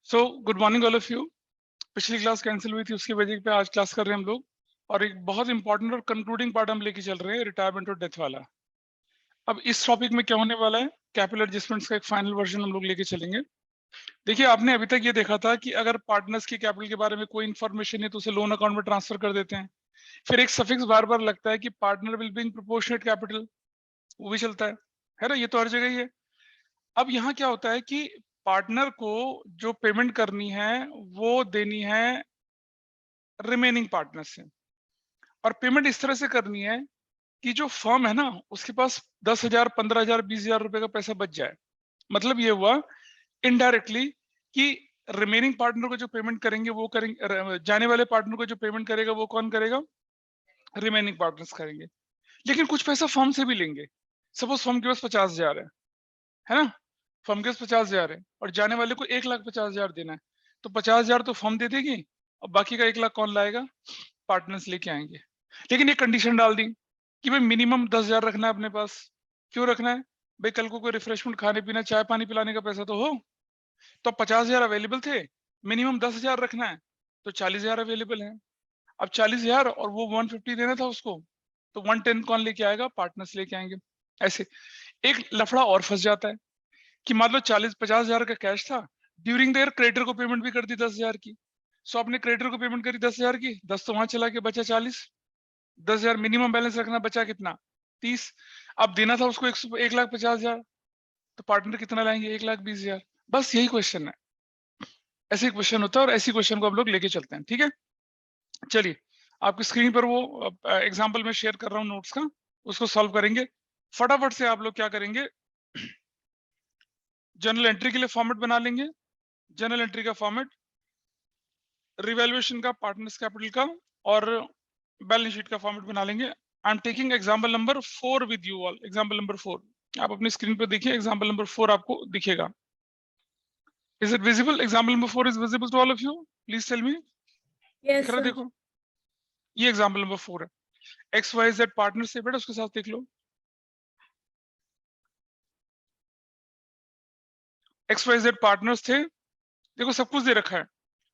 So good morning all of you. पिछली class cancel हुई थी, उसकी वजह पे आज क्लास कर रहे हैं हम लोग। और एक बहुत इंपॉर्टेंट और कंक्लूडिंग पार्ट हम लेके चल रहे हैं, रिटायरमेंट और डेथ वाला। अब इस टॉपिक में क्या होने वाला है, कैपिटल एडजस्टमेंट्स का एक फाइनल वर्जन हम लोग लेके चलेंगे। देखिए, आपने अभी तक ये देखा था कि अगर पार्टनर्स की कैपिटल के बारे में कोई इन्फॉर्मेशन है तो उसे लोन अकाउंट में ट्रांसफर कर देते हैं। फिर एक सफिक्स बार बार लगता है कि partner will bring proportionate capital, वो भी चलता है ना, ये तो हर जगह ही है। अब यहाँ क्या होता है कि पार्टनर को जो पेमेंट करनी है वो देनी है रिमेनिंग पार्टनर से, और पेमेंट इस तरह से करनी है कि जो फर्म है ना उसके पास 10,000, 15,000, 20,000 रुपए का पैसा बच जाए। मतलब ये हुआ इनडायरेक्टली कि रिमेनिंग पार्टनर को जो पेमेंट करेंगे वो करेंगे, जाने वाले पार्टनर को जो पेमेंट करेगा वो कौन करेगा, रिमेनिंग पार्टनर्स करेंगे। लेकिन कुछ पैसा फर्म से भी लेंगे। सपोज फर्म के पास 50,000 है ना, फर्म के पास 50,000 है और जाने वाले को 1,50,000 देना है, तो 50,000 तो फर्म दे देगी और बाकी का 1 लाख कौन लाएगा, पार्टनर्स लेके आएंगे। लेकिन ये कंडीशन डाल दी कि भाई मिनिमम 10,000 रखना है अपने पास। क्यों रखना है भाई, कल को कोई रिफ्रेशमेंट खाने पीना चाय पानी पिलाने का पैसा तो हो। तो 50,000 अवेलेबल थे, मिनिमम 10,000 रखना है, तो 40,000 अवेलेबल है। अब 40,000 और वो 150 देना था उसको, तो 110 कौन लेके आएगा, पार्टनर्स लेके आएंगे। ऐसे एक लफड़ा और फंस जाता है कि मान लो 50,000 का कैश था, ड्यूरिंग द ईयर क्रेडिटर को पेमेंट भी कर दी 10,000 की। सो आपने क्रेडिटर को पेमेंट करी 10,000 की, 10 तो वहां चला के बचा 40। 10,000 मिनिमम बैलेंस रखना, बचा कितना, 30। अब देना था उसको 1,50,000, तो पार्टनर कितना लाएंगे, 1,20,000। बस यही क्वेश्चन है, ऐसे क्वेश्चन होता है और ऐसी क्वेश्चन को हम लोग लेके चलते हैं। ठीक है, चलिए आपकी स्क्रीन पर वो एग्जाम्पल में शेयर कर रहा हूँ नोट्स का, उसको सॉल्व करेंगे फटाफट से। आप लोग क्या करेंगे, जनरल एंट्री के लिए फॉर्मेट बना लेंगे। जनरल एंट्री का फॉर्मेट रिवैल्यूएशन का, पार्टनर्स कैपिटल का और बैलेंस शीट का फॉर्मेट बना लेंगे। I am taking example number 4 with you all. Example number 4 आप अपनी स्क्रीन पर देखिए, एग्जांपल नंबर 4 आपको दिखेगा। Is it visible? Example number 4 is visible to all of you? Please tell me. Yes, दिख रहा है? sir. देखो, ये एग्जांपल नंबर 4 है। एक्स वाई जेड पार्टनर से, बेटा उसके साथ देख लो। एक्स वाई जेड पार्टनर्स थे, देखो सब कुछ दे रखा है।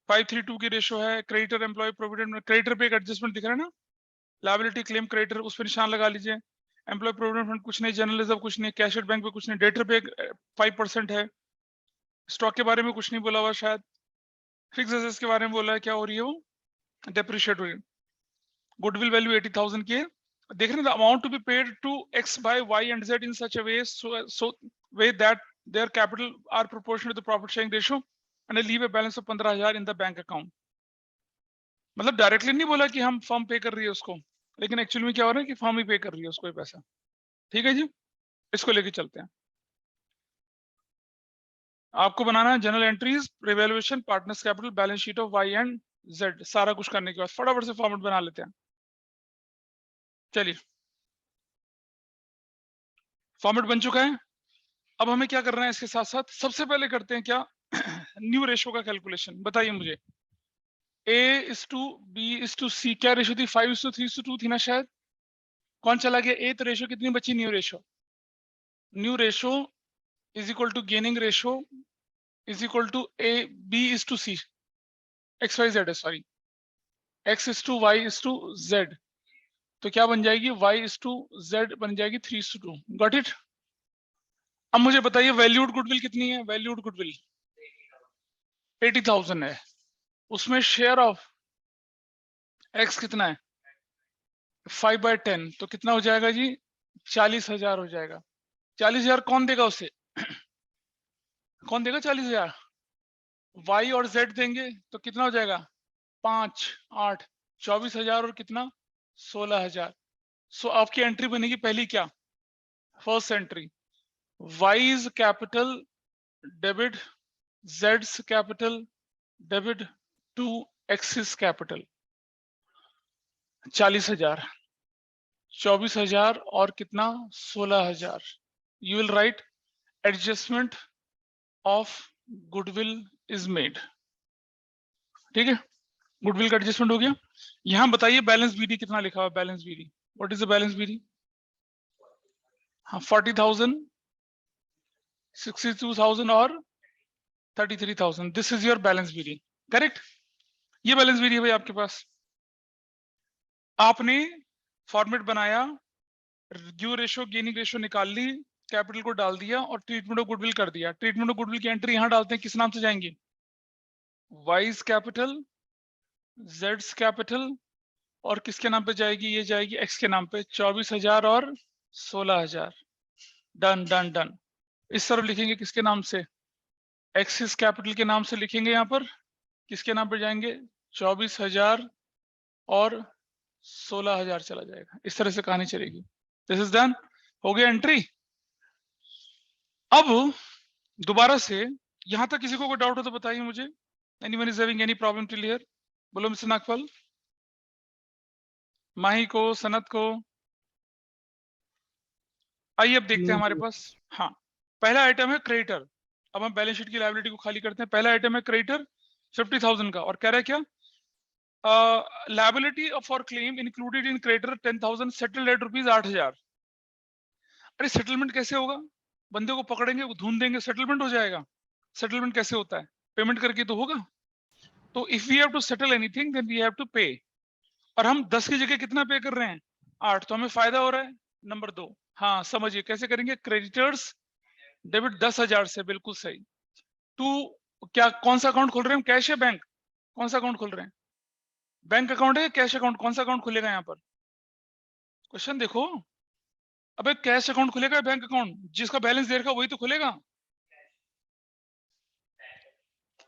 5:3 की रेशो है। क्रेडिटर एम्प्लॉय प्रोविडेंट, क्रेडिटर पे एक एडजस्टमेंट दिख रहा है ना, लायबिलिटी क्लेम क्रेडिटर, उस पर निशान लगा लीजिए। एम्प्लॉय प्रोविडेंट फंड कुछ नहीं, जर्नल रिजर्व कुछ नहीं, कैश एट बैंक पे कुछ नहीं, डेटर पे 5% है। स्टॉक के बारे में कुछ नहीं बोला हुआ शायद। फिक्स एसेट्स के बारे में बोला है, क्या हो रही है वो, डेप्रिशिएट हो रही है। गुडविल वैल्यू 80,000 की है। देख रहे हैं, the amount to be paid to X by Y and Z in such a way that their capital are proportional to the profit sharing ratio and leave a balance of 15,000 in the bank account. मतलब directly नहीं बोला कि हम firm पे कर रही है उसको, लेकिन एक्चुअली में क्या हो रहा है कि फर्म ही पे कर रही है उसको ये पैसा। ठीक है जी, इसको लेके चलते हैं। आपको बनाना है journal entries, revaluation, partners capital, balance sheet of Y and Z. सारा कुछ करने के बाद फटाफट से फॉर्मेट बना लेते हैं। चलिए, फॉर्मेट बन चुका है। अब हमें क्या करना है, इसके साथ साथ सबसे पहले करते हैं क्या, न्यू रेशो का कैलकुलेशन। बताइए मुझे, A:B:C, क्या रेशो थी, 5:3:2 थी ना शायद। कौन चला गया ए, तो रेशो कितनी बची, new ratio. New ratio is equal to gaining ratio is equal to A:B:C, X Y Z है, सॉरी, X:Y:Z। तो क्या बन जाएगी, Y:Z बन जाएगी 3:2। Got it. अब मुझे बताइए वैल्यूड गुडविल कितनी है, वैल्यूड गुडविल 80,000 है। उसमें शेयर ऑफ एक्स कितना है, 5/10, तो कितना हो जाएगा जी, 40,000 हो जाएगा। 40,000 कौन देगा उसे, कौन देगा 40,000, वाई और जेड देंगे, तो कितना हो जाएगा, 5, 8, 24,000 और कितना, 16,000। सो आपकी एंट्री बनेगी पहली क्या, first entry, Y's capital debit जेड्स capital debit to X's capital. 40,000, 24,000 और कितना, 16,000। You will write adjustment of goodwill is made. ठीक है, गुडविल का एडजस्टमेंट हो गया। यहां बताइए बैलेंस बीडी कितना लिखा हुआ, balance BD, what is the balance BD. हाँ, 40,000, 62,000 और 33,000, this is your balance BD, correct. ये बैलेंस बीडी है भाई आपके पास। आपने फॉर्मेट बनाया, गिव रेशो गेनिंग रेशो निकाल ली, कैपिटल को डाल दिया और ट्रीटमेंट ऑफ गुडविल कर दिया। ट्रीटमेंट ऑफ गुडविल की एंट्री यहां डालते हैं, किस नाम से जाएंगी? वाइज कैपिटल, जेड्स कैपिटल, और किसके नाम पे जाएगी? ये जाएगी एक्स के नाम पे, 24,000 और 16,000। Done done done. इस तरफ लिखेंगे किसके नाम से? एक्सिस कैपिटल के नाम से लिखेंगे। यहाँ पर किसके नाम पे जाएंगे? 24,000 और 16,000 चला जाएगा। इस तरह से कहानी चलेगी। दिस इज डन, हो गया एंट्री। अब दोबारा से यहां तक किसी को कोई डाउट हो तो बताइए मुझे। Anyone is having any problem till here? बोलो मिस्टर नागपाल, माही को, सनत को। आइए अब देखते हैं हमारे पास। हाँ, पहला आइटम है क्रेडिटर। अब हम बैलेंस शीट की लायबिलिटी को खाली करते हैं। पहला आइटम है क्रेडिटर 50,000 का, और कह रहा है क्या? Liability for claim included in creditor 10,000 settled at ₹8,000। अरे सेटलमेंट कैसे होगा? बंदे को पकड़ेंगे, धून देंगे, सेटलमेंट हो जाएगा? सेटलमेंट कैसे होता है? पेमेंट करके तो होगा। तो if we have to settle anything then we have to pay. और हम 10 की जगह कितना पे कर रहे हैं? 8। तो हमें फायदा हो रहा है। नंबर 2, हाँ समझिए कैसे करेंगे। क्रेडिटर्स डेबिट 10,000 से, बिल्कुल सही। टू क्या, कौन सा अकाउंट खोल रहे हैं हम? कैश या बैंक? कौन सा अकाउंट खोल रहे हैं? बैंक अकाउंट है, कैश अकाउंट? कौन सा अकाउंट खुलेगा यहाँ पर? क्वेश्चन देखो। अबे कैश अकाउंट खुलेगा, बैंक अकाउंट? जिसका बैलेंस दे रखा वही तो खुलेगा।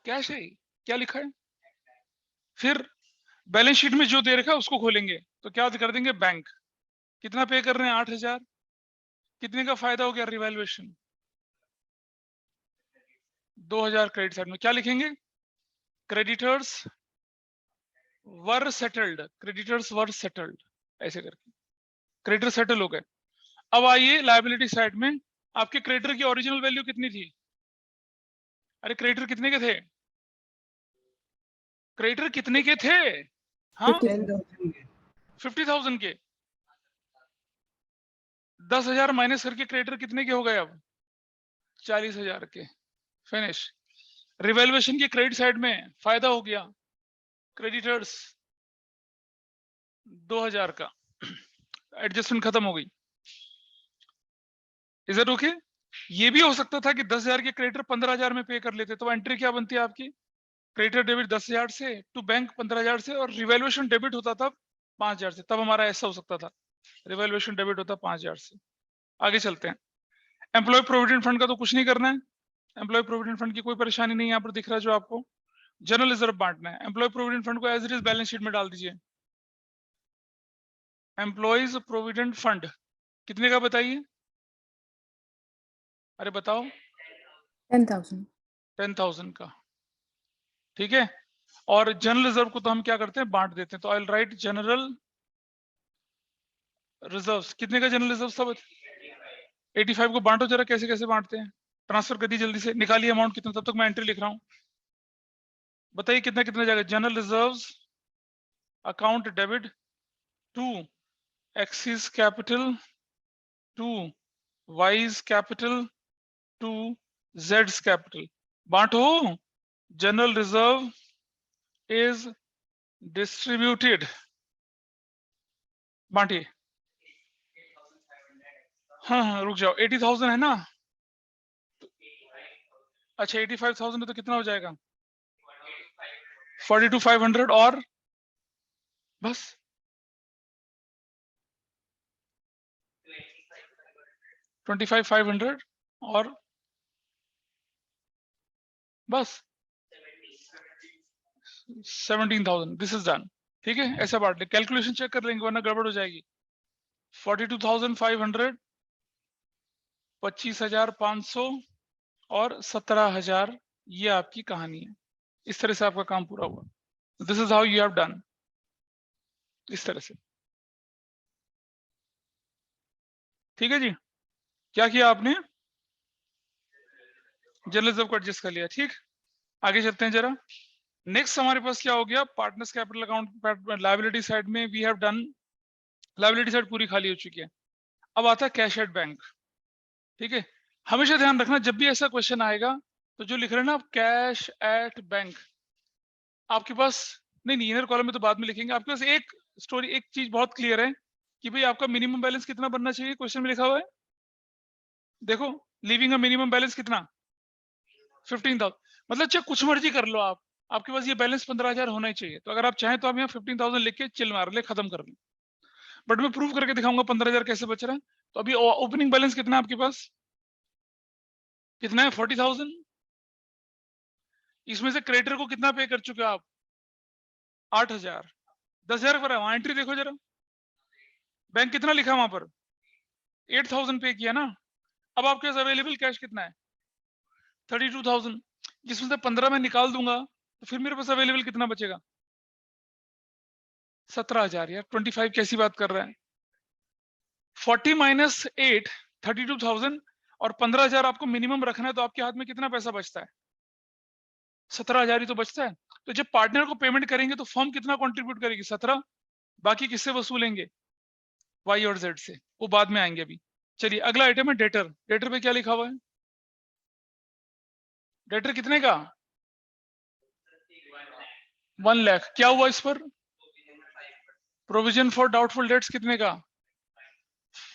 कैश है, क्या लिखा है? फिर बैलेंस शीट में जो दे रखा है उसको खोलेंगे, तो क्या कर देंगे? बैंक। कितना पे कर रहे हैं? 8,000। कितने का फायदा हो गया? रिवैल्यूएशन 2,000। क्रेडिट साइड में क्या लिखेंगे? क्रेडिटर्स वर सेटल्ड, क्रेडिटर्स वर सेटल्ड, ऐसे करके क्रेडिटर सेटल हो गए। अब आइए लायबिलिटी साइड में, आपके क्रेडिटर की ओरिजिनल वैल्यू कितनी थी? अरे क्रेडिटर कितने के थे? क्रेडिटर कितने के थे? हाँ 50,000 के। 10,000 माइनस करके क्रेडिटर कितने के हो गए? अब 40,000 के। फिनिश। रिवैल्यूएशन की क्रेडिट साइड में फायदा हो गया, क्रेडिटर्स 2,000 का। एडजस्टमेंट खत्म हो गई। Is it okay? ये भी हो सकता था कि 10,000 के क्रेडिटर 15,000 में पे कर लेते, तो एंट्री क्या बनती है आपकी? क्रेडिटर डेबिट 10,000 से टू बैंक 15,000 से, और रिवैल्यूएशन डेबिट होता था 5,000 से। तब हमारा ऐसा हो सकता था, रिवैल्यूएशन डेबिट होता 5,000 से। आगे चलते हैं। एम्प्लॉय प्रोविडेंट फंड का तो कुछ नहीं करना है। एम्प्लॉय प्रोविडेंट फंड की कोई परेशानी नहीं यहाँ पर दिख रहा है जो आपको। जनरल रिजर्व बांटना है। एम्प्लॉय प्रोविडेंट फंड को as it is balance sheet में डाल दीजिए। एम्प्लॉयज प्रोविडेंट फंड कितने का बताइए? अरे बताओ। 10,000। 10,000 का, ठीक है। और जनरल रिजर्व को तो हम क्या करते हैं? बांट देते हैं। तो I will write general reserves. कितने का जनरल रिजर्व सब? 85 को बांटो जरा, कैसे कैसे बांटते हैं? ट्रांसफर कर दी जल्दी से, निकालिए अमाउंट कितना, तब तक मैं एंट्री लिख रहा हूं। बताइए कितना कितना जाएगा? General reserves account debit to X's capital to Y's capital to जेड्स कैपिटल। बांटो। General reserve is distributed. बांटिए। हाँ रुक जाओ, 80,000 है ना? अच्छा 85,000 है तो कितना हो जाएगा? 42,500 और बस 25,500 और बस 17,000। This is done. ठीक है, ऐसा बांट ले। कैलकुलेशन चेक कर लेंगे वरना गड़बड़ हो जाएगी। 42,500, 25,500 और 17,000। ये आपकी कहानी है। इस तरह से आपका काम पूरा हुआ। This is how you have done. इस तरह से, ठीक है जी। क्या किया आपने? जनरल रिजर्व को एडजस्ट कर लिया। ठीक, आगे चलते हैं जरा। नेक्स्ट हमारे पास क्या हो गया? Partners capital account. Liability side में we have done, liability side पूरी खाली हो चुकी है। अब आता है कैश एट बैंक। ठीक है, हमेशा ध्यान रखना जब भी ऐसा क्वेश्चन आएगा तो जो लिख रहे हैं ना आप कैश एट बैंक, आपके पास नहीं इनर कॉलम में तो बाद में लिखेंगे, आपके पास एक स्टोरी, एक चीज बहुत क्लियर है कि भाई आपका मिनिमम बैलेंस कितना बनना चाहिए, क्वेश्चन में लिखा हुआ है, देखो लीविंग अ मिनिमम बैलेंस कितना 15,000, मतलब चाहे कुछ मर्जी कर लो आप, आपके पास ये बैलेंस 15,000 होना ही चाहिए। तो अगर आप चाहें तो आप यहाँ 15,000 लिख के चिल मार ले, खत्म कर ले, बट मैं प्रूव करके दिखाऊंगा 15,000 कैसे बच रहा है। तो अभी ओपनिंग बैलेंस कितना है आपके पास, कितना है 40,000, इसमें से क्रेडिटर को कितना पे कर चुके हो आप 8,000, 10,000 पर है वहां, एंट्री देखो जरा, बैंक कितना लिखा वहां पर 8,000 पे किया ना। अब आपके पास अवेलेबल कैश कितना है 32,000, जिसमें से 15 में निकाल दूंगा तो फिर मेरे पास अवेलेबल कितना बचेगा 17,000। यार 25 कैसी बात कर रहा है, 40 माइनस 8 32,000 और 15,000 आपको मिनिमम रखना है, तो आपके हाथ में कितना पैसा बचता है 17,000 ही तो बचता है। तो जब पार्टनर को पेमेंट करेंगे तो फर्म कितना कंट्रीब्यूट करेगी 17, बाकी किससे वसूलेंगे वाई और जेड से, वो बाद में आएंगे अभी। चलिए अगला आइटम है डेटर, डेटर पे क्या लिखा हुआ है, डेटर कितने का 1 लाख, क्या हुआ इस पर प्रोविजन फॉर डाउटफुल डेट्स कितने का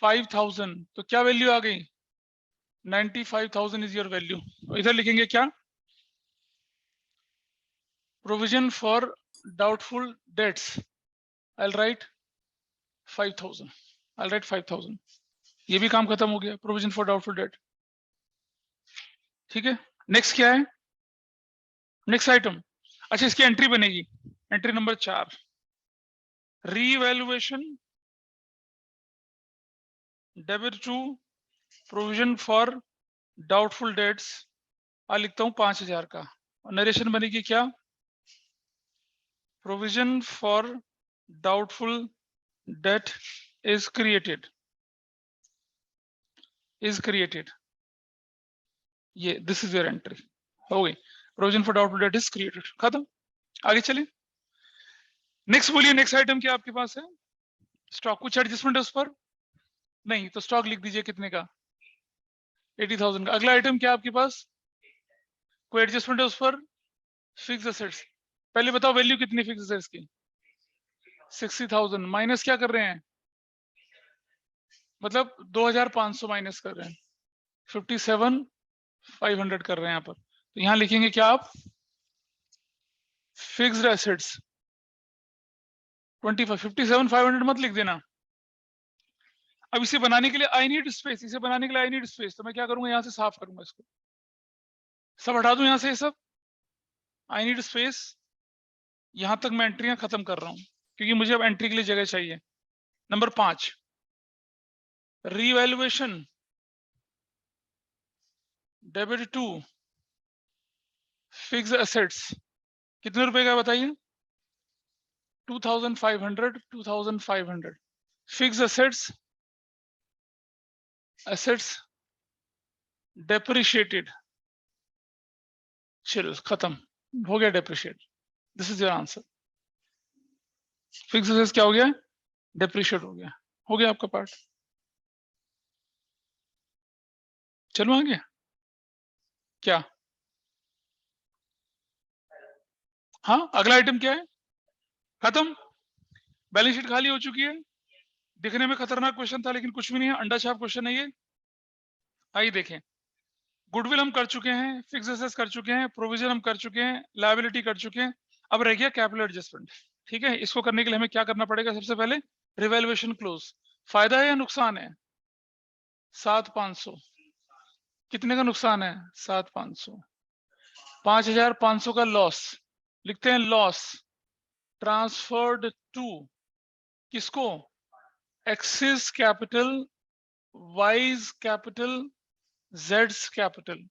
5,000, तो क्या वैल्यू आ गई 95,000 इज योर वैल्यू। इधर लिखेंगे क्या provision for doubtful dates, I'll write 5,000, I'll write 5,000, ये भी काम खत्म हो गया प्रोविजन फॉर डाउटफुल डेट। ठीक है, नेक्स्ट क्या है, नेक्स्ट आइटम, अच्छा इसकी एंट्री बनेगी, entry number 4, revaluation debit to provision for doubtful debts, लिखता हूं 5,000 का, और नरेशन बनेगी क्या provision for doubtful debt is created, ये दिस इज योर एंट्री, हो गई provision for doubtful debt is created, खत्म। आगे चलिए नेक्स्ट बोलिए, नेक्स्ट आइटम क्या आपके पास है, स्टॉक कुछ एडजस्टमेंट है उस पर नहीं, तो स्टॉक लिख दीजिए कितने का 80,000 का। अगला आइटम क्या आपके पास, कोई एडजस्टमेंट है उस पर, फिक्स असेट्स, पहले बताओ वैल्यू कितनी फिक्स असेट्स की 60,000, माइनस क्या कर रहे हैं मतलब 2,500 माइनस कर रहे हैं, 57,500 कर रहे हैं यहाँ पर, तो यहाँ लिखेंगे क्या आप फिक्स्ड एसेट्स 25, 57,500 मत लिख देना। अब इसे बनाने के लिए आई नीड स्पेस, इसे बनाने के लिए आई नीड स्पेस, तो मैं क्या करूंगा यहाँ से साफ करूंगा इसको, सब हटा दूं यहाँ से, ये सब आई नीड स्पेस, यहां तक मैं एंट्रियां खत्म कर रहा हूं क्योंकि मुझे अब एंट्री के लिए जगह चाहिए। Number 5 revaluation debit to fixed assets, कितने रुपए का बताइए 2,500, 2,500 फिक्स्ड एसेट्स डेप्रिशिएटेड, चलो खत्म हो गया depreciate, this is your answer, fix assets क्या हो गया डेप्रिशिएट हो गया आपका पार्ट। चलो आगे क्या, हाँ अगला आइटम क्या है, खत्म, बैलेंस शीट खाली हो चुकी है, दिखने में खतरनाक क्वेश्चन था लेकिन कुछ भी नहीं है, अंडा छाप क्वेश्चन है ये। आइए देखें, गुडविल हम कर चुके हैं, फिक्स एसेट्स कर चुके हैं, प्रोविजन हम कर चुके हैं, लायबिलिटी कर चुके हैं, अब रह गया कैपिटल एडजस्टमेंट। ठीक है, इसको करने के लिए हमें क्या करना पड़ेगा, सबसे पहले रिवैल्यूएशन क्लोज, फायदा है या नुकसान है 7,500, कितने का नुकसान है 7,500, 5,500 का लॉस, लिखते हैं लॉस ट्रांसफर्ड टू किसको एक्सिस कैपिटल, वाइज कैपिटल, जेड्स कैपिटल,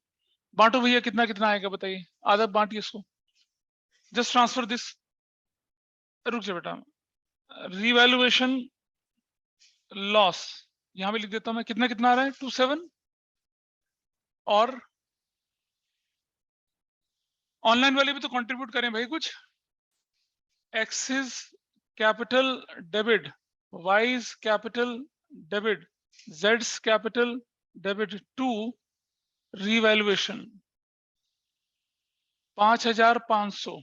बांटो भैया कितना कितना आएगा बताइए, आधा बांटिए इसको, जस्ट ट्रांसफर दिस, रुक जाए बेटा, रिवैल्यूएशन लॉस यहां पे लिख देता हूं मैं, कितना कितना आ रहा है 27, और ऑनलाइन वाले भी तो कंट्रीब्यूट करें भाई कुछ, X's capital debit, Y's capital debit, जेड्स capital debit to revaluation, 5,500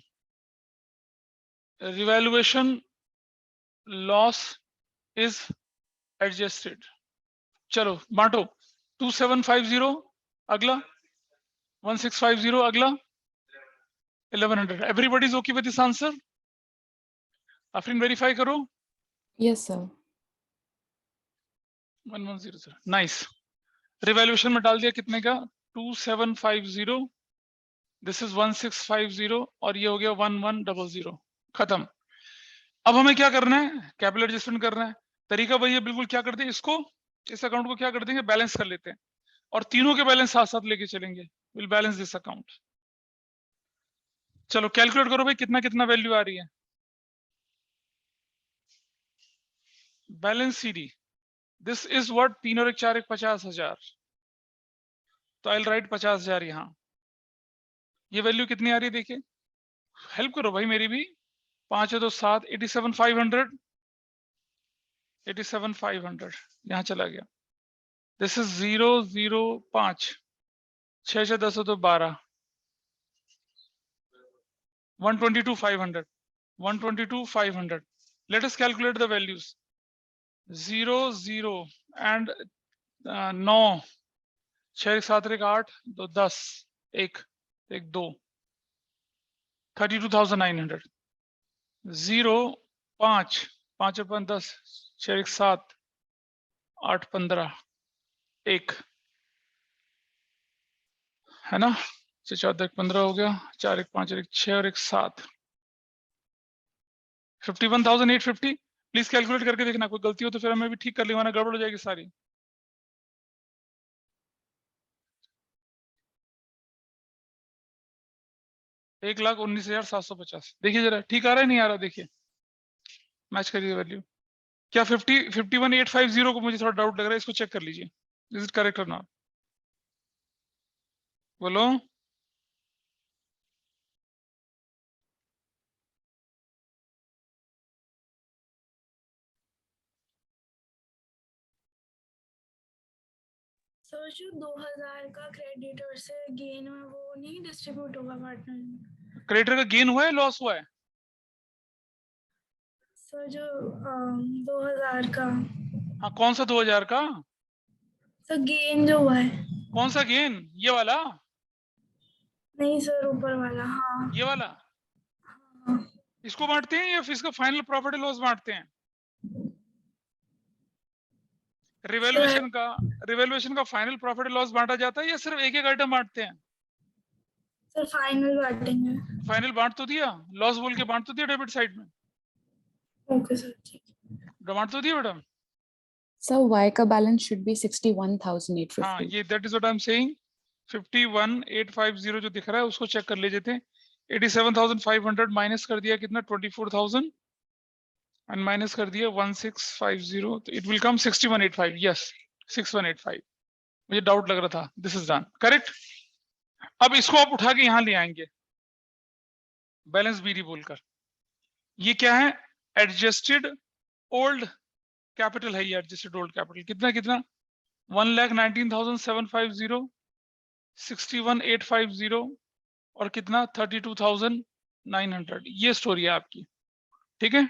revaluation loss is adjusted. चलो बांटो, 2750 अगला, 1650 अगला, 1100। Everybody is okay with this answer? Afreen verify करो। Yes, sir. 1100 नाइस। रिवैल्यूएशन में डाल दिया कितने का? 2750, दिस इज 1650 और ये हो गया 1100। खत्म। अब हमें क्या करना है? कैपिटल एडजस्टमेंट करना है। तरीका वही है बिल्कुल। क्या करते हैं, इसको, इस अकाउंट को क्या कर देंगे, बैलेंस कर लेते हैं और तीनों के बैलेंस साथ साथ लेके चलेंगे। Will balance this account. चलो कैलकुलेट करो भाई, कितना कितना वैल्यू आ रही है। Balance CD, this is what, 3 और 1 4 1 50,000। तो आई विल राइट 50,000 यहाँ। ये वैल्यू कितनी आ रही है देखिए, हेल्प करो भाई मेरी भी। 5 है तो 7, 87,500, 87,500 यहाँ चला गया। दिस इज 005, 6 से 10 हो तो 12, 122,500, 122,500। Let us calculate the values. 0 0 and 9, 6 7 1 8 तो 10, 1 1 2, 32,900। 0 5 5 अपन 10, 6 1 7 8 15 1 है ना। 6 4 1 15 हो गया, 4 1 5 1 6 और 1 7, 51,850। प्लीज कैलकुलेट करके देखना, कोई गलती हो तो फिर हमें भी ठीक कर ली, वरना गड़बड़ हो जाएगी सारी। एक 1,19,750। देखिए जरा ठीक आ रहा है नहीं आ रहा, देखिए मैच करिए वैल्यू। क्या 51,850 को मुझे थोड़ा डाउट लग रहा है, इसको चेक कर लीजिए, इज इट करेक्ट और नॉट। बोलो। सर जो 2000 का क्रेडिटर से गेन है वो नहीं डिस्ट्रीब्यूट होगा पार्टनर में? क्रेडिटर का गेन हुआ है, लॉस हुआ है? सर जो 2000 का। हाँ कौन सा 2000 का? सर गेन जो हुआ है। कौन सा गेन? ये वाला? नहीं सर ऊपर वाला। हाँ ये वाला? हाँ। इसको बांटते हैं या फिर इसका फाइनल प्रॉफिट लॉस बांटते हैं? रिवैल्यूएशन का फाइनल प्रॉफिट लॉस बांटा जाता है या सिर्फ एक एक आइटम बांटते हैं? सर फाइनल बांटेंगे। फाइनल बांट तो दिया, लॉस बोल के बांट तो दिया डेबिट साइड में। ओके सर ठीक। बांट तो दिया मैडम। Sir, Y का balance should be 61,850. हाँ ये that is what I am saying. 51,850 जो दिख रहा है उसको चेक कर ले जाते हैं। 87,500 माइनस कर दिया कितना, 24,000 एंड माइनस कर दिया 1650, तो इट विल कम 6185। यस 6185, मुझे डाउट लग रहा था। This is done correct. अब इसको आप उठा के यहां ले आएंगे बैलेंस बीडी बोलकर। ये क्या है? एडजस्टेड ओल्ड कैपिटल है ये। एडजस्टेड ओल्ड कैपिटल कितना कितना, 1,19,750, 61,850 और कितना 32,900। ये स्टोरी है आपकी, ठीक है।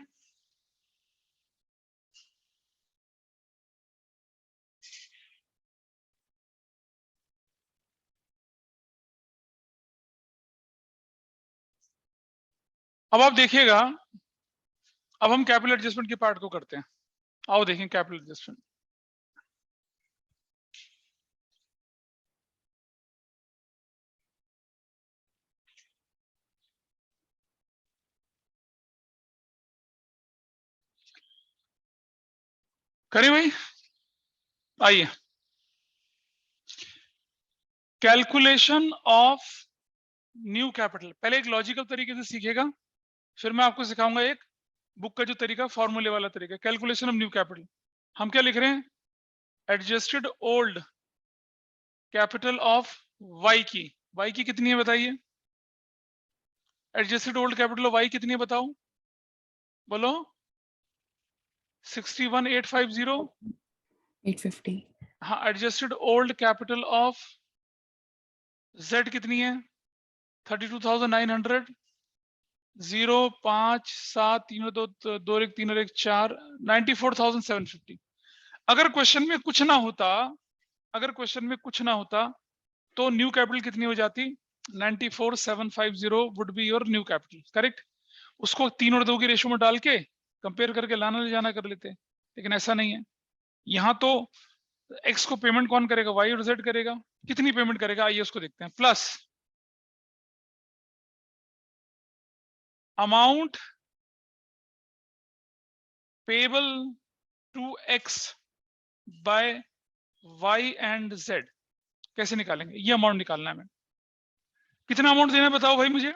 अब आप देखिएगा, अब हम कैपिटल एडजस्टमेंट के पार्ट को करते हैं। आओ देखें कैपिटल एडजस्टमेंट। करें भाई, आइए। कैलकुलेशन ऑफ न्यू कैपिटल, पहले एक लॉजिकल तरीके से सीखेगा, फिर मैं आपको सिखाऊंगा एक बुक का जो तरीका, फॉर्मूले वाला तरीका। कैलकुलेशन ऑफ न्यू कैपिटल, हम क्या लिख रहे हैं? Adjusted old capital of Y की कितनी है बताइए? Adjusted old capital of Y कितनी है बताओ, बोलो। 61,850। 850. हाँ, adjusted old capital of Z कितनी है? 32,900 0 5 7 3 2 2 1 3 1 4 94,750। अगर क्वेश्चन में कुछ ना होता तो न्यू कैपिटल कितनी हो जाती? 94,750 would be your new capital, correct. उसको 3 और 2 की रेशियो में डाल के कंपेयर करके लाना ले जाना कर लेते, लेकिन ऐसा नहीं है। यहाँ तो एक्स को पेमेंट कौन करेगा? वाई और जेड करेगा। कितनी पेमेंट करेगा आइए उसको देखते हैं। Plus amount payable to X by Y and Z. कैसे निकालेंगे? ये अमाउंट निकालना है हमें। कितना अमाउंट देना है बताओ भाई मुझे?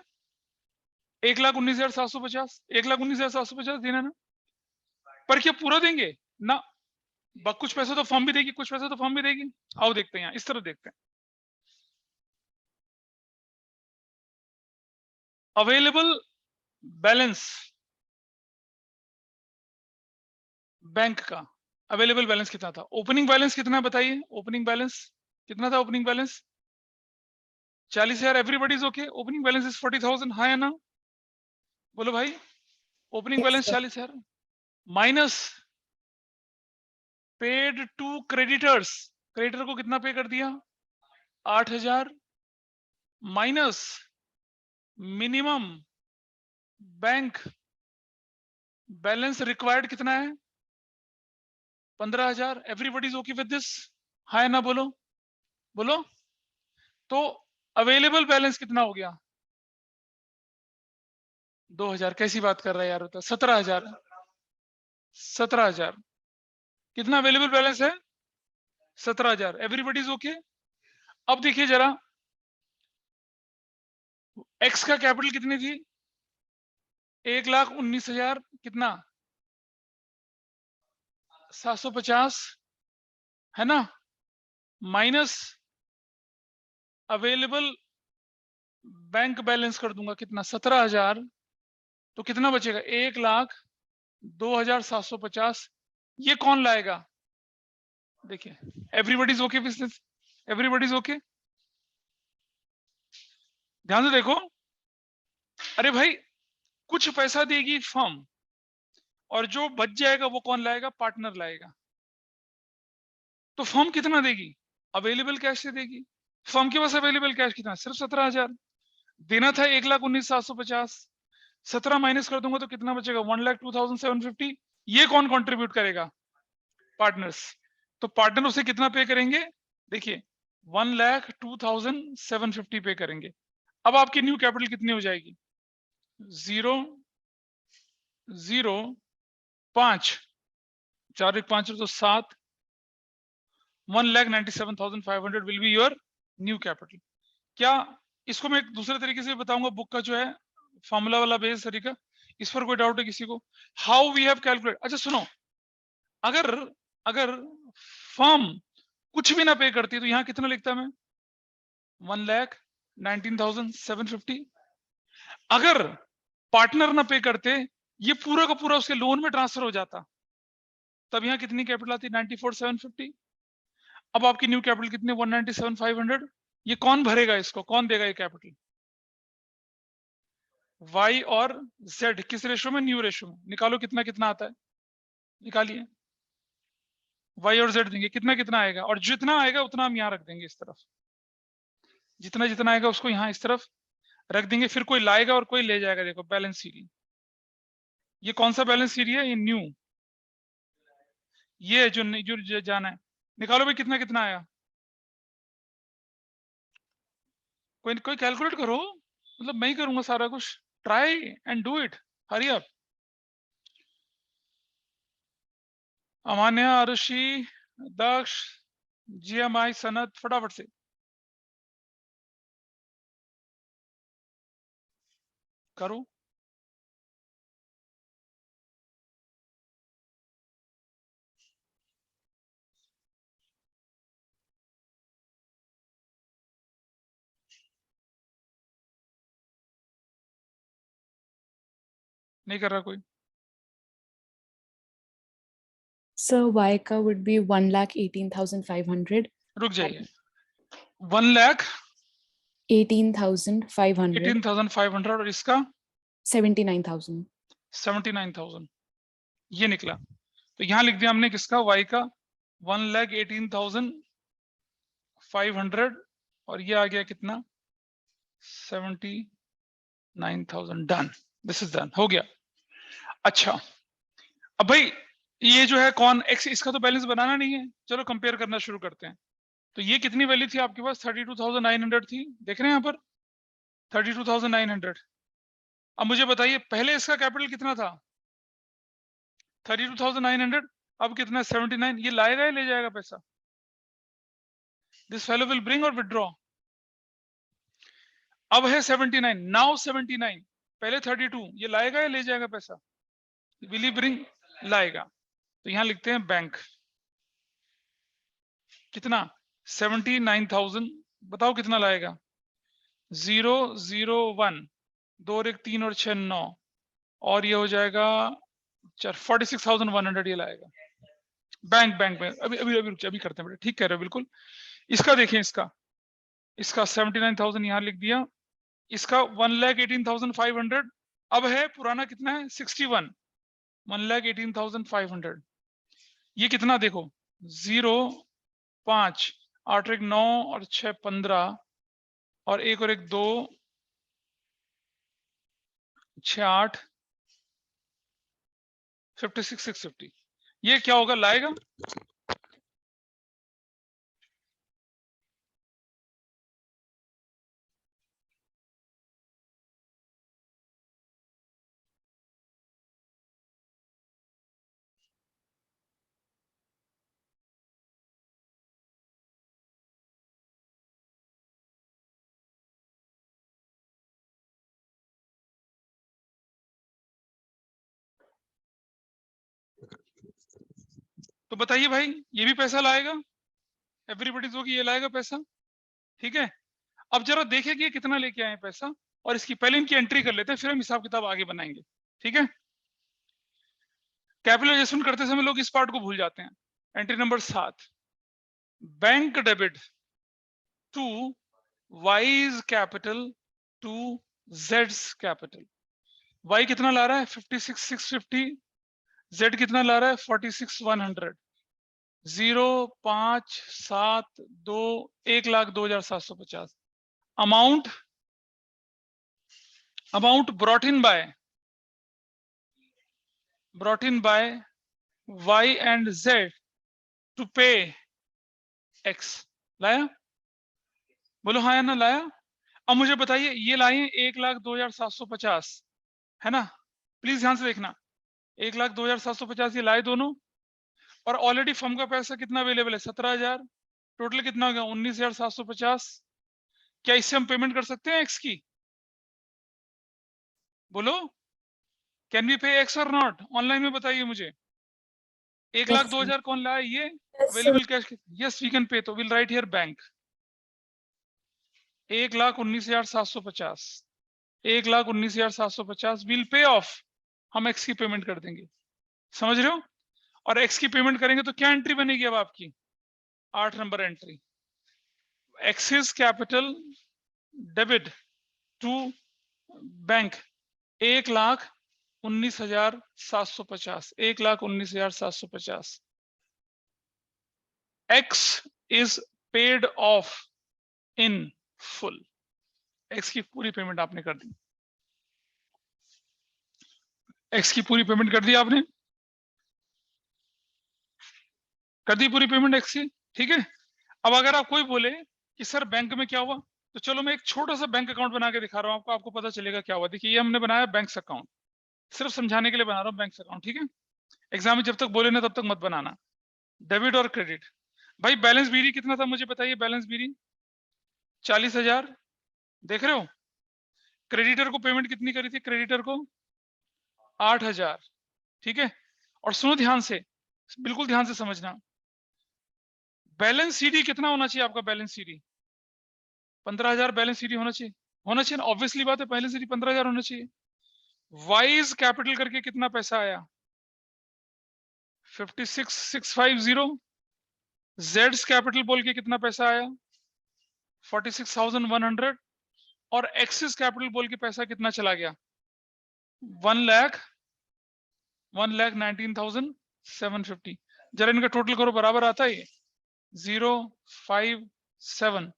1,19,750। 1,19,750 देना ना, पर क्या पूरा देंगे ना? कुछ पैसे तो फॉर्म भी देगी, कुछ पैसे तो फॉर्म भी देगी। आओ देखते हैं, यहाँ इस तरह देखते हैं। अवेलेबल बैलेंस बैंक का, अवेलेबल बैलेंस कितना था? ओपनिंग बैलेंस कितना बताइए? ओपनिंग बैलेंस कितना था? Opening balance 40,000। Everybody is okay? Opening balance is 40,000, हाँ या ना? बोलो भाई। Opening Yes, balance sir. 40,000 minus paid to creditors. Creditor को कितना पे कर दिया? 8,000 minus minimum bank balance required कितना है? 15,000। Everybody is okay with this, हाँ या ना? बोलो बोलो। तो अवेलेबल बैलेंस कितना हो गया? 2,000। कैसी बात कर रहा है यार? 17,000। 17,000 कितना अवेलेबल बैलेंस है? 17,000। Everybody is okay. अब देखिए जरा, एक्स का कैपिटल कितनी थी? 1,19,000 कितना? 750 है ना, माइनस अवेलेबल बैंक बैलेंस कर दूंगा कितना? 17,000। तो कितना बचेगा? 1,02,750। ये कौन लाएगा? देखिए, everybody is okay business, everybody is okay. ध्यान से देखो। अरे भाई, कुछ पैसा देगी फर्म और जो बच जाएगा वो कौन लाएगा? पार्टनर लाएगा। तो फर्म कितना देगी? अवेलेबल कैश से देगी। फर्म के पास अवेलेबल कैश कितना? सिर्फ 17,000। देना था 1,19,750। 17 माइनस कर दूंगा तो कितना बचेगा? 1,02,750। ये कौन कंट्रीब्यूट करेगा? पार्टनर्स। तो पार्टनर उसे कितना पे करेंगे? देखिए 1,02,750 पे करेंगे। अब आपकी न्यू कैपिटल कितनी हो जाएगी? 0 0 5 4 1 5 तो 7। 1,97,500 will be your new capital. क्या इसको मैं एक दूसरे तरीके से बताऊंगा? बुक का जो है फॉर्मूला वाला बेस तरीका, इस पर कोई डाउट है किसी को? How we have calculate. अच्छा सुनो, अगर अगर फर्म कुछ भी ना पे करती तो यहाँ कितना लिखता मैं? 1,19,750। अगर पार्टनर ना पे करते, ये पूरा का पूरा उसके लोन में ट्रांसफर हो जाता, तब यहाँ कितनी कैपिटल आती? 94,750। अब आपकी न्यू कैपिटल कितनी? 197,500। ये कौन भरेगा? इसको कौन देगा ये कैपिटल? वाई और जेड किस रेशो में? न्यू रेशो में। निकालो कितना कितना आता है, निकालिए। वाई और जेड देंगे, कितना कितना आएगा? और जितना आएगा उतना हम यहाँ रख देंगे इस तरफ। जितना जितना आएगा उसको यहाँ इस तरफ रख देंगे, फिर कोई लाएगा और कोई ले जाएगा। देखो बैलेंस सीरीज, ये कौन सा बैलेंस सीरीज है? ये न्यू, ये जो जाना है। निकालो भाई कितना कितना आया। कोई कैलकुलेट करो, मतलब मैं ही करूंगा सारा कुछ। Try and do it, hurry up. Amanya, Arushi, Daksh, GMI, Sanat, फटाफट से करो। नहीं कर रहा कोई? Sir, YCA would be 1,18,500. रुक जाइए। 1,18,500 18,500. 18,500 और इसका 79,000. 79,000 ये निकला। तो यहाँ लिख दिया हमने किसका, y का 1,18,500 और ये आ गया कितना 79,000। डन, दिस इज डन, हो गया। अच्छा अब भाई ये जो है कौन x, इसका तो बैलेंस बनाना नहीं है, चलो कंपेयर करना शुरू करते हैं। तो ये कितनी वैल्यू थी आपके पास, 32,900 थी, देख रहे हैं यहाँ पर 32,900। अब मुझे बताइए पहले इसका कैपिटल कितना था 32,900, अब कितना 79, ये लाएगा या ले जाएगा पैसा, दिस फेलो विल ब्रिंग और विड्रॉ। अब है 79, नाउ 79, पहले 32, ये लाएगा या ले जाएगा पैसा, विल ही ब्रिंग, लाएगा। तो यहां लिखते हैं बैंक, कितना 79,000, बताओ कितना लाएगा, 001, 2 और 1 3 और 6 9, और ये हो जाएगा 46,100 ये लाएगा। बैंक बैंक में अभी अभी अभी अभी करते हैं बेटा, ठीक कह रहे हो बिल्कुल। इसका देखें, इसका 79,000 यहाँ लिख दिया, इसका 1,18,500, अब है पुराना कितना है 61, 1,18,500। ये कितना देखो 0 5 8 और 1 9 और 6 15 और 1 और 1 2 6 8 56 650, ये क्या होगा लाएगा, तो बताइए भाई ये भी पैसा लाएगा, एवरीबॉडीज होगी, ये लाएगा पैसा, ठीक है। अब जरा देखें कि ये कितना लेके आए पैसा, और इसकी पहले इनकी एंट्री कर लेते हैं, फिर हम हिसाब किताब आगे बनाएंगे, ठीक है। कैपिटल एडजस्टमेंट करते समय लोग इस पार्ट को भूल जाते हैं। Entry number 7, bank debit to Y's capital to जेड्स कैपिटल। वाई कितना ला रहा है 56,650, जेड कितना ला रहा है 46,100, 0 5 7 2 1,02,750। Amount brought in by y and z to pay x, लाया, बोलो हाँ या ना लाया। अब मुझे बताइए ये लाए 1,02,750 है ना, प्लीज ध्यान से देखना, 1,02,750 ये लाए दोनों, और ऑलरेडी फर्म का पैसा कितना अवेलेबल है 17,000, टोटल कितना हो गया 19,750। क्या इससे हम पेमेंट कर सकते हैं एक्स की, बोलो कैन वी पे एक्स और नॉट, ऑनलाइन में बताइए मुझे। 1,02,000 कौन लाया ये available cash, yes we can pay, तो will write here bank 1,19,750, 1,19,750 will pay off, हम एक्स की पेमेंट कर देंगे, समझ रहे हो। और एक्स की पेमेंट करेंगे तो क्या एंट्री बनेगी अब आपकी 8 number entry, X's capital debit to bank 1,19,750, 1,19,750, X is paid off in full, X की पूरी पेमेंट आपने कर दी, एक्स की पूरी पेमेंट कर दी आपने, कर दी पूरी पेमेंट एक्स की, ठीक है। अब अगर आप कोई बोले कि सर बैंक में क्या हुआ, तो चलो मैं एक छोटा सा बैंक अकाउंट बना के दिखा रहा हूं आपको, आपको पता चलेगा क्या हुआ। देखिए ये हमने बनाया बैंक अकाउंट, सिर्फ समझाने के लिए बना रहा हूँ बैंक अकाउंट, ठीक है। एग्जाम में जब तक बोले ना तब तक मत बनाना। डेबिट और क्रेडिट, भाई बैलेंस बीरी कितना था मुझे बताइए, बैलेंस बीरी 40,000, देख रहे हो। क्रेडिटर को पेमेंट कितनी करी थी, क्रेडिटर को 8,000, ठीक है। और सुनो ध्यान से, बिल्कुल ध्यान से समझना, बैलेंस सीडी कितना होना चाहिए आपका, बैलेंस सीडी 15,000 बैलेंस सीडी होना चाहिए, होना चाहिए ना, ऑब्वियसली बात है, पहले सीडी 15,000 होना चाहिए। वाइज कैपिटल करके कितना पैसा आया 56,650, जेड्स कैपिटल बोल के कितना पैसा आया 46,100, और एक्सिस कैपिटल बोल के पैसा कितना चला गया, 1,19,750। जरा इनका टोटल करो, बराबर आता है ये 057,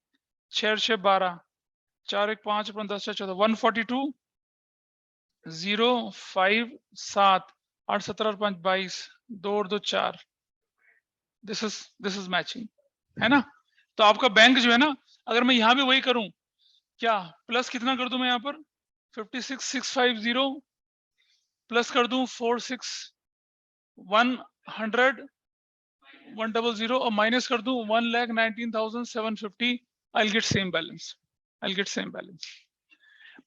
6 6 12, 4 1 5 5 10 14, 142, 057, 8 17 और 5 22, 2 और 2 4। दिस इज मैचिंग, है ना। तो आपका बैंक जो है ना, अगर मैं यहाँ भी वही करूं, क्या प्लस कितना कर दूं मैं यहाँ पर 56,650 प्लस कर दूं 46,100 100 और माइनस कर दूं 1,19,750, आई गेट सेम बैलेंस,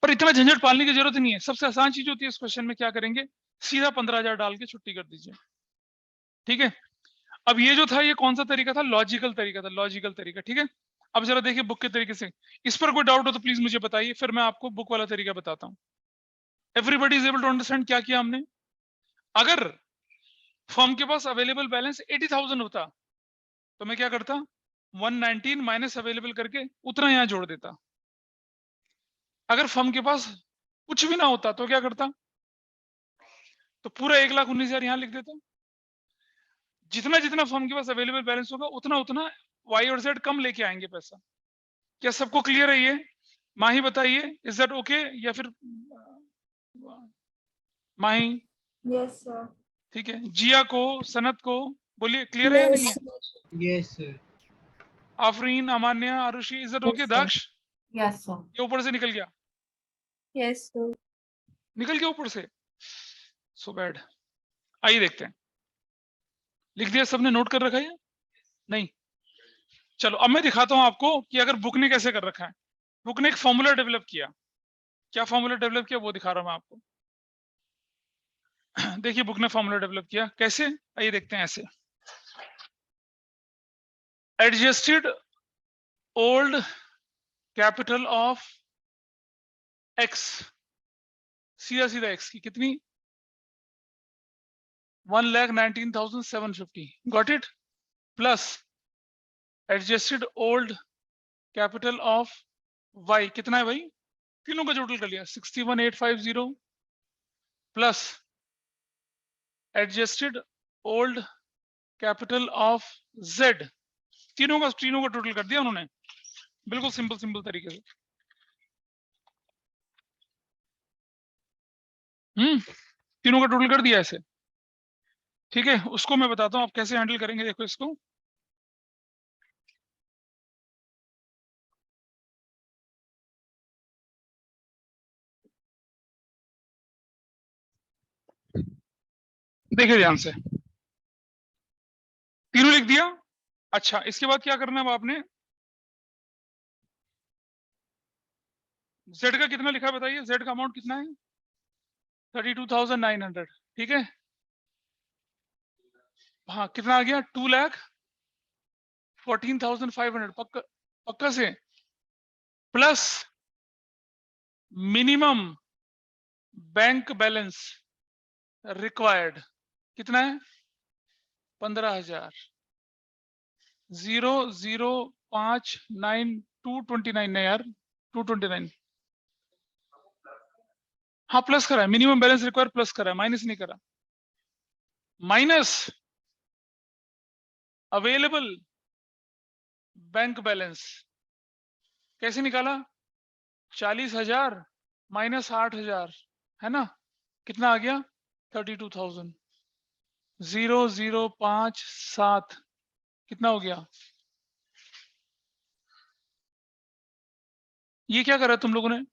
पर इतना झंझट पालने की जरूरत नहीं है। सबसे आसान चीज होती है इस क्वेश्चन में, क्या करेंगे, सीधा 15,000 डाल के छुट्टी कर दीजिए, ठीक है। अब ये जो था, ये कौन सा तरीका था, लॉजिकल तरीका, ठीक है। अब जरा देखिए बुक के तरीके से, इस पर कोई डाउट हो तो प्लीज मुझे बताइए, फिर मैं आपको बुक वाला तरीका बताता हूँ। Everybody is able to understand क्या किया हमने। अगर फर्म के पास अवेलेबल बैलेंस 80,000 होता तो मैं क्या करता, 119 माइनस अवेलेबल करके उतना यहाँ जोड़ देता। अगर फर्म के पास कुछ भी ना होता तो क्या करता, तो पूरा 1,19,000 यहाँ लिख देता। जितना जितना फर्म के पास अवेलेबल बैलेंस होगा उतना उतना वाई और जेड कम लेके आएंगे पैसा। क्या सबको क्लियर है ये? माही बताइए, इज दैट ओके या फिर माही? Yes sir. ठीक है, जिया को, सनत को बोलिए, क्लियर है या नहीं है? Yes sir. Afreen, Amanya, Arushi, is that okay? Daksh, yes sir. ये ऊपर से निकल गया, यस सर। निकल गया ऊपर से, सो बैड। आइए देखते हैं, लिख दिया सबने, नोट कर रखा है नहीं? चलो अब मैं दिखाता हूं आपको कि अगर बुक ने कैसे कर रखा है। बुक ने एक फॉर्मूला डेवलप किया, क्या फॉर्मूला डेवलप किया वो दिखा रहा हूं मैं आपको। देखिए बुक ने फॉर्मूला डेवलप किया कैसे, आइए देखते हैं। ऐसे adjusted old capital of X, सीधा सीधा एक्स की कितनी, 1,19,750, got it, plus adjusted old capital of Y, कितना है भाई, तीनों का टोटल कर लिया 61,850, plus adjusted old capital of Z, तीनों का टोटल कर दिया उन्होंने, बिल्कुल सिंपल तरीके से। तीनों का टोटल कर दिया ऐसे, ठीक है। उसको मैं बताता हूं आप कैसे हैंडल करेंगे, देखो इसको। देखिए ध्यान से, तीनों लिख दिया। अच्छा, इसके बाद क्या करना है आपने, जेड का कितना लिखा बताइए, जेड का अमाउंट कितना है, 32,900, ठीक है। हाँ कितना आ गया, 2,14,500, पक्का से, plus minimum bank balance required कितना है, 15,000, 0,059,229 है यार, 229। हाँ प्लस करा है, मिनिमम बैलेंस रिक्वायर प्लस करा है, माइनस नहीं करा। माइनस अवेलेबल बैंक बैलेंस कैसे निकाला, 40,000 माइनस 8,000, है ना, कितना आ गया 32,000, 0,057 कितना हो गया। ये क्या करा तुम लोगों ने,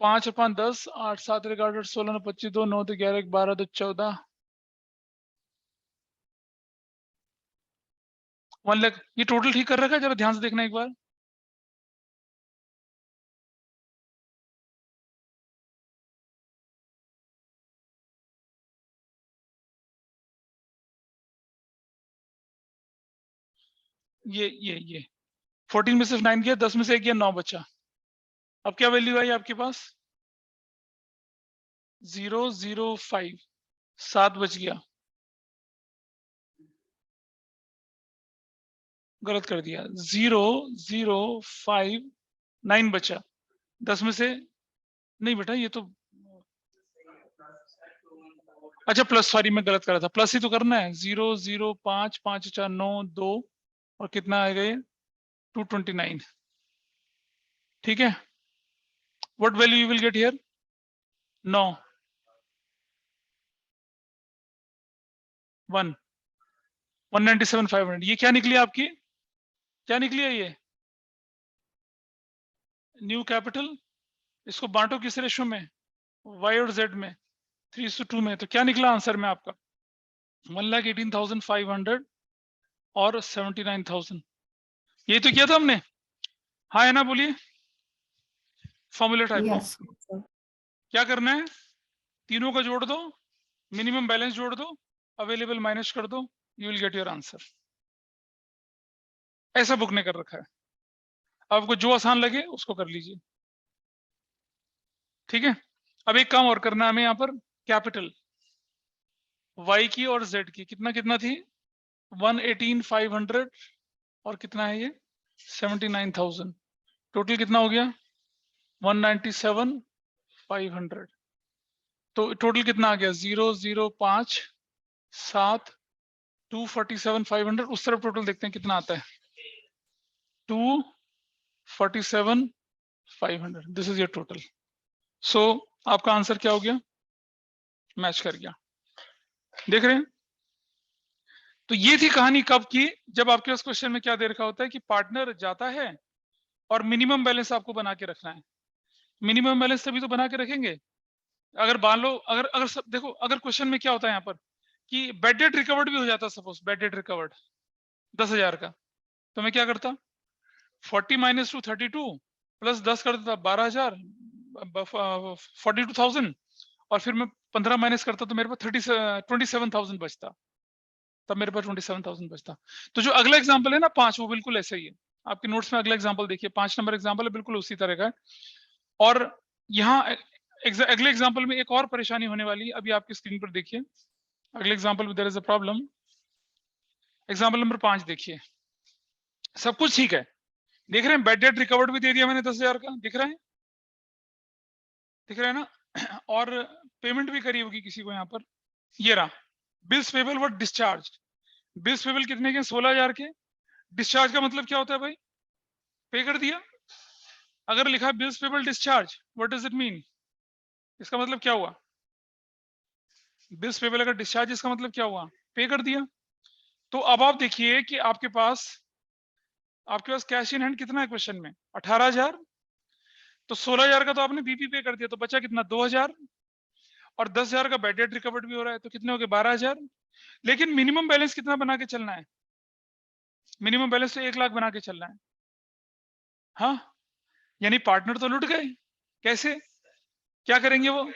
5 और 5 10, 8 7 8 8 16 25 2 9 11 12 2 14, 1 लाख। ये टोटल ठीक कर रखा है, जरा ध्यान से देखना एक बार। ये 14 में सिर्फ 9 गया, 10 में से 1 गया, 9 बचा। अब क्या वैल्यू आई आपके पास, 0,05, 7 बच गया, गलत कर दिया, 0,059 9 बचा, 10 में से नहीं बेटा ये तो अच्छा प्लस, सॉरी मैं गलत कर रहा था, प्लस ही तो करना है। 0 0 5 5 4 9 2 और कितना आएगा ये 229। ठीक है, what value you will get here? 9 1 197,500। ये क्या निकली आपकी, क्या निकली है ये न्यू कैपिटल। इसको बांटो किस रेशो में, y और z में, 3:2 में। तो क्या निकला आंसर में आपका 1,18,500 और 79,000। ये तो किया था हमने, हाँ है ना, बोलिए फॉर्मूला टाइप का। Yes, sir. क्या करना है, तीनों का जोड़ दो, मिनिमम बैलेंस जोड़ दो, अवेलेबल माइनस कर दो, you will get your answer. ऐसा बुक ने कर रखा है, आपको जो आसान लगे उसको कर लीजिए। ठीक है, अब एक काम और करना है हमें यहाँ पर, कैपिटल y की और z की कितना कितना थी 118,500 और कितना है ये 79,000। टोटल कितना हो गया 197,500। तो टोटल कितना आ गया 0 0 5 7 247,500। उस तरफ टोटल देखते हैं कितना आता है 247,500। This is your total. So आपका आंसर क्या हो गया, मैच कर गया। देख रहे हैं, तो ये थी कहानी कब की, जब आपके पास क्वेश्चन में क्या दे रखा होता है कि पार्टनर जाता है और मिनिमम बैलेंस आपको बना के रखना है। मिनिमम बैलेंस तभी तो बना के रखेंगे अगर मान लो, अगर अगर सब देखो, अगर क्वेश्चन में क्या होता है यहाँ पर कि बेड डेट रिकवर्ड भी हो जाता, सपोज बेड डेट रिकवर्ड 10,000 का, तो मैं क्या करता 40 माइनस टू 32 प्लस 10 कर देता 12,000 42,000 और फिर मैं 15 माइनस करता तो मेरे पास 27,000 बचता, तब मेरे पास 27,000 बचता। तो जो अगला एग्जांपल है ना 5, वो बिल्कुल ऐसा ही है। आपके नोट्स में अगला एग्जांपल देखिए, 5 नंबर एग्जांपल है, बिल्कुल उसी तरह का है। और यहाँ अगले एग्जांपल में एक और परेशानी होने वाली है, अभी आपकी स्क्रीन पर देखिए। अगले एग्जांपल में there is a problem. Example number 5 देखिए, सब कुछ ठीक है, देख रहे हैं बेड डेट रिकवर्ड भी दे दिया मैंने 10,000 का, दिख रहा है, दिख रहा है ना और पेमेंट भी करी होगी किसी को यहाँ पर, ये रहा बिल्स पेबल वर डिस्चार्ज। बिल्स पेबल कितने के 16,000 के। डिस्चार्ज का मतलब क्या होता है भाई, पे कर दिया। अगर लिखा है bills payable discharge, what does it mean, इसका मतलब क्या हुआ, बिल्स पेबल अगर डिस्चार्ज इसका मतलब क्या हुआ, पे कर दिया। तो अब आप देखिए कि आपके पास कैश इन हैंड कितना है क्वेश्चन में 18,000। तो 16,000 का तो आपने बीपी पे कर दिया, तो बचा कितना 2,000 और 10,000 का बेड डेट रिकवर्ड भी हो रहा है, तो कितने हो गए 12,000। लेकिन मिनिमम बैलेंस कितना बना के चलना है, मिनिमम बैलेंस तो 1 लाख बना के चलना है। हाँ, यानी पार्टनर तो लुट गए। कैसे, क्या करेंगे वो,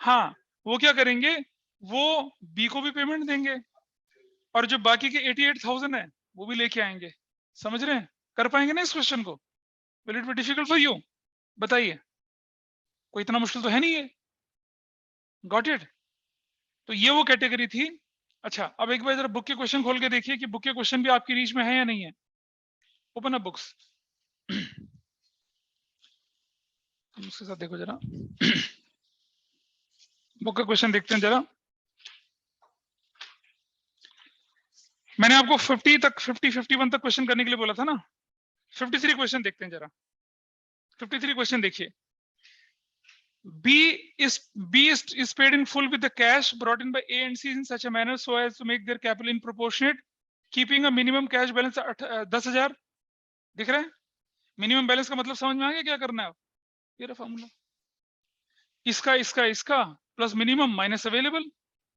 हाँ वो क्या करेंगे, वो बी को भी पेमेंट देंगे और जो बाकी के 88,000 है वो भी लेके आएंगे। समझ रहे हैं, कर पाएंगे ना इस क्वेश्चन को, will it be difficult for you, बताइए, कोई इतना मुश्किल तो है नहीं है। Got it. तो ये वो कैटेगरी थी। अच्छा, अब एक बार जरा बुक के क्वेश्चन खोल के देखिए कि बुक के क्वेश्चन भी आपकी रीच में है या नहीं है। ओपन अप बुक्स, उसके साथ देखो जरा बुक का क्वेश्चन देखते हैं जरा। मैंने आपको 50 तक 51 तक क्वेश्चन करने के लिए बोला था ना। 53 क्वेश्चन देखते हैं जरा। 53 क्वेश्चन देखिए। B is paid in full with the cash brought in by A and C in such a manner so as to make their capital in proportionate, keeping a minimum cash balance 10,000। दिख रहा है, minimum balance का मतलब समझ में आ गया क्या करना है। ये रहा फॉर्मूला, इसका प्लस मिनिमम माइनस अवेलेबल,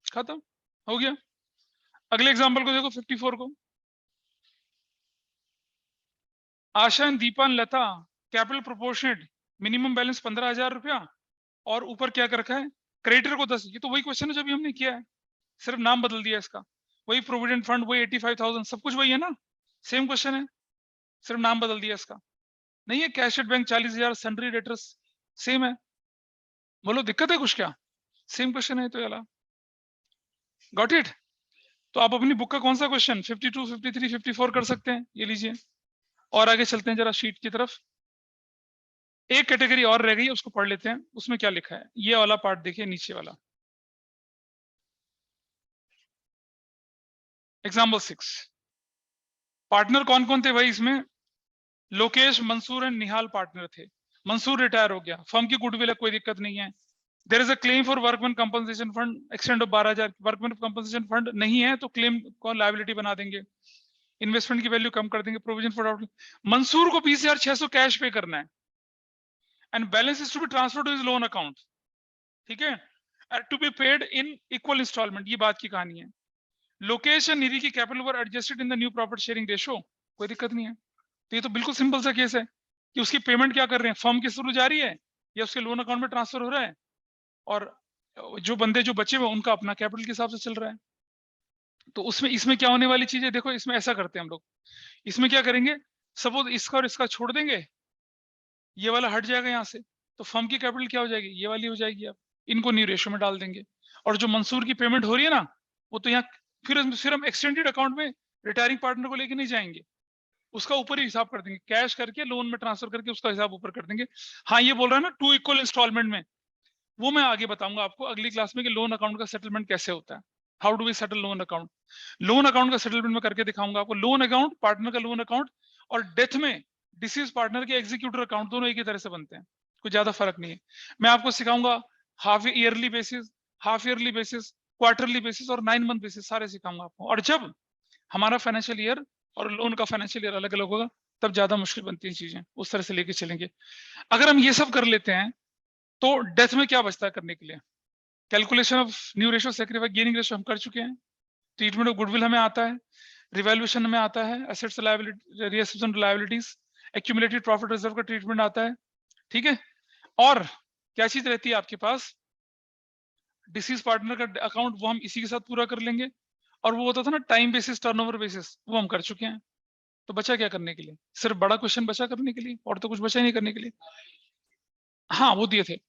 खत्म हो गया। अगले एग्जांपल को देखो 54 को। Asha and Deepa and Lata capital proportionate, minimum balance 15,000 रुपया और ऊपर क्या कर रखा है क्रेडिटर को 10। ये तो वही क्वेश्चन है जो अभी हमने किया है, सिर्फ नाम बदल दिया इसका। वही प्रोविडेंट फंड, वही 85,000, सब कुछ वही है ना, सेम क्वेश्चन है, सिर्फ नाम बदल दिया इसका। नहीं है cash at bank 40,000, sundry debtors same है। बोलो दिक्कत है कुछ क्या, सेम क्वेश्चन है तो यार। Got it. तो आप अपनी बुक का कौन सा क्वेश्चन 52, 53, 54 कर सकते हैं, ये लीजिए। और आगे चलते हैं जरा शीट की तरफ। एक कैटेगरी और रह गई है, उसको पढ़ लेते हैं। उसमें क्या लिखा है, ये वाला पार्ट देखिए, नीचे वाला। एग्जाम्पल 6, पार्टनर कौन कौन थे भाई इसमें? लोकेश, मंसूर एंड निहाल पार्टनर थे। मंसूर रिटायर हो गया, फर्म की गुडविल है, कोई दिक्कत नहीं है। There is a claim for workman compensation fund extent of 12,000। Workman compensation fund नहीं है तो क्लेम को लायबिलिटी बना देंगे, इन्वेस्टमेंट की वैल्यू कम कर देंगे, प्रोविजन फॉर। मंसूर को 20,600 कैश पे करना है and balance is to be transfer to his loan account, ठीक है, to be paid in equal instalment. ये बात की कहानी है। लोकेश एंड निधि की capital were adjusted in the new profit sharing ratio, कोई दिक्कत नहीं है। तो ये तो बिल्कुल सिंपल सा केस है कि उसकी पेमेंट क्या कर रहे हैं, फर्म के थ्रू जा रही है या उसके लोन अकाउंट में ट्रांसफर हो रहा है, और जो बंदे जो बचे हुए उनका अपना कैपिटल के हिसाब से चल रहा है। तो उसमें इसमें क्या होने वाली चीज है, देखो इसमें ऐसा करते हैं हम लोग। इसमें क्या करेंगे, सपोज इसका और इसका छोड़ देंगे, ये वाला हट जाएगा यहाँ से, तो फर्म की कैपिटल क्या हो जाएगी, ये वाली हो जाएगी। अब इनको न्यू रेशियो में डाल देंगे, और जो मंसूर की पेमेंट हो रही है ना, वो तो यहाँ फिर हम एक्सटेंडेड अकाउंट में रिटायरिंग पार्टनर को लेके नहीं जाएंगे, उसका ऊपर ही हिसाब कर देंगे, कैश करके लोन में ट्रांसफर करके उसका हिसाब ऊपर कर देंगे। हाँ, ये बोल रहा है ना 2 इक्वल इंस्टॉलमेंट में, वो मैं आगे बताऊंगा आपको अगली क्लास में कि लोन अकाउंट का सेटलमेंट कैसे होता है, how do we settle loan account. Loan account का सेटलमेंट में करके दिखाऊंगा आपको। लोन अकाउंट, पार्टनर का लोन अकाउंट, और डेथ में डिसीज पार्टनर के एग्जीक्यूटर अकाउंट, दोनों एक ही तरह से बनते हैं, कोई ज्यादा फर्क नहीं है। मैं आपको सिखाऊंगा half yearly basis, half yearly basis, quarterly basis और 9 मंथ बेसिस, सारे सिखाऊंगा आपको। और जब हमारा फाइनेंशियल ईयर और लोन का फाइनेंशियल ईयर अलग अलग होगा, तब ज्यादा मुश्किल बनती है चीजें, उस तरह से लेके चलेंगे। अगर हम ये सब कर लेते हैं तो डेथ में क्या बचता है करने के लिए, calculation of new ratio, sacrifice, gaining ratio हम कर चुके हैं, ट्रीटमेंट ऑफ गुडविल हमें आता है, रिवैल्यूएशन में आता है, assets liability, reassessment liabilities, accumulated profit reserve का ट्रीटमेंट आता है, ठीक है। और क्या चीज रहती है आपके पास, डिसीज पार्टनर का अकाउंट, वो हम इसी के साथ पूरा कर लेंगे। और वो होता था ना टाइम बेसिस, टर्नओवर बेसिस, वो हम कर चुके हैं। तो बचा क्या करने के लिए, सिर्फ बड़ा क्वेश्चन बचा करने के लिए, और तो कुछ बचा ही नहीं करने के लिए। हाँ, वो दिए थे।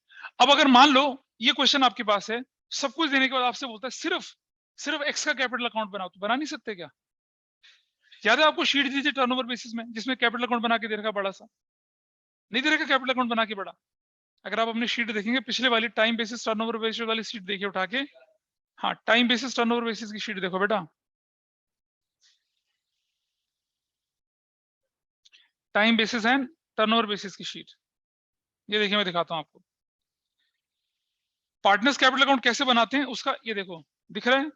अब अगर मान लो ये क्वेश्चन आपके पास है, सब कुछ देने के बाद आपसे बोलता है सिर्फ एक्स का कैपिटल अकाउंट बनाओ, तो बना नहीं सकते क्या? याद है आपको शीट दी थी टर्नओवर बेसिस में, जिसमें कैपिटल अकाउंट बना के दे रखा बड़ा सा, नहीं दे रखा कैपिटल अकाउंट बना के बड़ा। अगर आप अपनी शीट देखेंगे पिछले वाली टाइम बेसिस टर्नओवर बेसिस वाली शीट देखिए उठा के, हाँ टाइम बेसिस टर्नओवर बेसिस की शीट देखो बेटा, time basis and turnover basis की शीट, ये देखिए मैं दिखाता हूं आपको। पार्टनर्स कैपिटल अकाउंट कैसे बनाते हैं उसका ये देखो, दिख रहा है,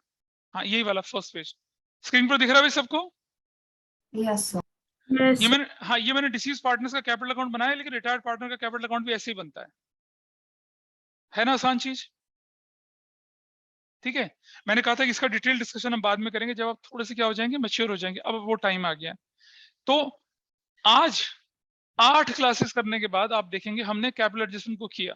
हाँ यही वाला फर्स्ट पेज स्क्रीन पर दिख रहा है भाई सबको? Yes sir. ये मैंने डिसीज पार्टनर्स का कैपिटल अकाउंट बनाया, लेकिन रिटायर्ड पार्टनर का कैपिटल अकाउंट भी ऐसे ही बनता है ना, आसान चीज, ठीक है। मैंने कहा था कि इसका डिटेल डिस्कशन हम बाद में करेंगे, जब आप थोड़े से क्या हो जाएंगे, मैच्योर हो जाएंगे। अब वो टाइम आ गया। तो आज 8 क्लासेस करने के बाद आप देखेंगे हमने कैपिटल एडजस्टमेंट को किया,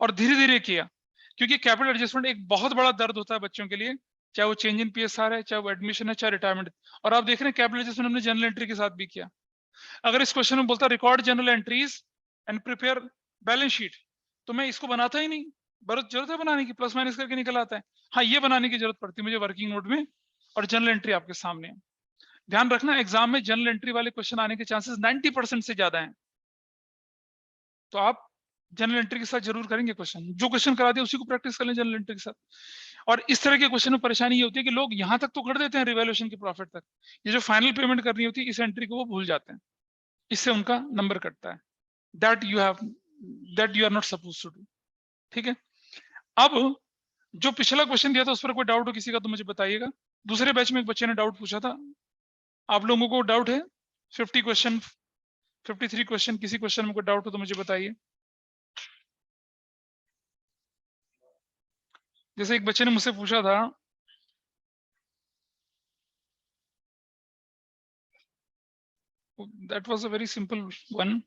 और धीरे धीरे किया, क्योंकि कैपिटल एडजस्टमेंट एक बहुत बड़ा दर्द होता है बच्चों के लिए, चाहे वो चेंज इन पीएसआर है, चाहे वो एडमिशन है, चाहे रिटायरमेंट। और आप देख रहे हैं कैपिटल एडजस्टमेंट हमने जनरल एंट्री के साथ भी किया। अगर इस क्वेश्चन में बोलता record general entries and prepare balance sheet, तो मैं इसको बनाता ही नहीं, जरूरत है बनाने की, प्लस माइनस करके निकल आता है। हाँ, ये बनाने की जरूरत पड़ती है मुझे वर्किंग नोट में, और जनरल एंट्री आपके सामने है। ध्यान रखना, एग्जाम में जनरल एंट्री वाले क्वेश्चन आने के चांसेस 90% से ज्यादा हैं, तो आप जनरल एंट्री के साथ जरूर करेंगे क्वेश्चन, जो क्वेश्चन करा दिया उसी को प्रैक्टिस कर लें जनरल एंट्री के साथ। और इस तरह के क्वेश्चन में परेशानी ये होती है कि लोग यहां तक तो कर देते हैं रिवैल्यूएशन के प्रॉफिट तक, ये जो फाइनल पेमेंट करनी होती है इस एंट्री को वो भूल जाते हैं, इससे उनका नंबर कटता है। That you are not suppose to do, ठीक है। अब जो पिछला क्वेश्चन दिया था उस पर कोई डाउट हो किसी का तो मुझे बताइएगा। दूसरे बैच में एक बच्चे ने डाउट पूछा था, आप लोगों को डाउट है? 50 क्वेश्चन, 53 क्वेश्चन, किसी क्वेश्चन में कोई डाउट हो तो मुझे बताइए। जैसे एक बच्चे ने मुझसे पूछा था, that was a very simple one.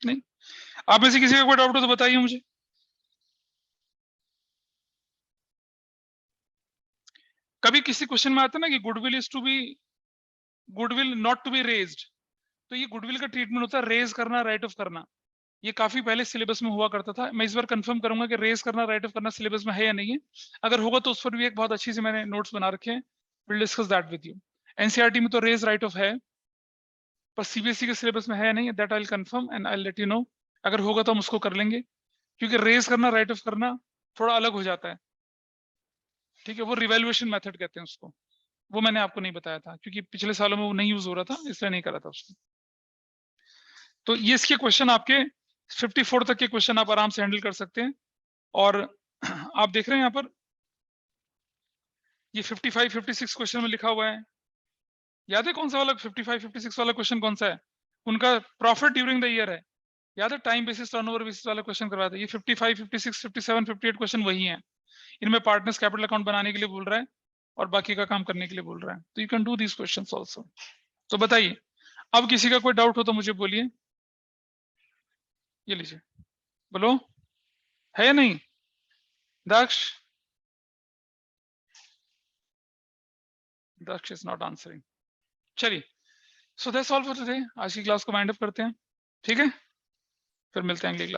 नहीं, आप में से किसी का कोई डाउट हो तो बताइए मुझे। कभी किसी क्वेश्चन में आता है ना कि goodwill not to be raised, तो ये गुडविल का ट्रीटमेंट होता है रेज करना, राइट ऑफ करना। ये काफी पहले सिलेबस में हुआ करता था, मैं इस बार कंफर्म करूंगा कि रेज करना, राइट ऑफ करना सिलेबस में है या नहीं है। अगर होगा तो उस पर भी एक बहुत अच्छी से मैंने नोट्स बना रखे हैं, will discuss that with you. NCERT में तो रेज राइट ऑफ है, पर सीबीएसई के सिलेबस में है नहीं, that I will confirm and I will let you know. अगर होगा तो हम उसको कर लेंगे, क्योंकि रेज करना, राइट ऑफ करना थोड़ा अलग हो जाता है, ठीक है। वो रिवैल्यूएशन मेथड कहते हैं उसको, वो मैंने आपको नहीं बताया था क्योंकि पिछले सालों में वो नहीं यूज हो रहा था, इसलिए नहीं करा था उसको। तो ये इसके क्वेश्चन आपके 54 तक के क्वेश्चन आप आराम से हैंडल कर सकते हैं। और आप देख रहे हैं यहाँ पर ये 55 56 क्वेश्चन में लिखा हुआ है, याद है कौन सा वाला 55 56 वाला क्वेश्चन कौन सा है? उनका प्रॉफिट ड्यूरिंग द ईयर है, याद है, टाइम बेसिस टर्नओवर बेसिस वाला क्वेश्चन करवाया था। ये 55 56 57 58 क्वेश्चन वही हैं। इनमें पार्टनर्स कैपिटल अकाउंट बनाने के लिए बोल रहा है और बाकी का काम करने के लिए बोल रहा है, तो you can do these questions also. तो बताइए, अब किसी का कोई डाउट हो तो मुझे बोलिए। ये लीजिए, बोलो, है या नहीं? दक्ष इज नॉट आंसरिंग। चलिए, so that's all for today. आज की क्लास को वाइंड अप करते हैं, ठीक है, फिर मिलते हैं अगली क्लास।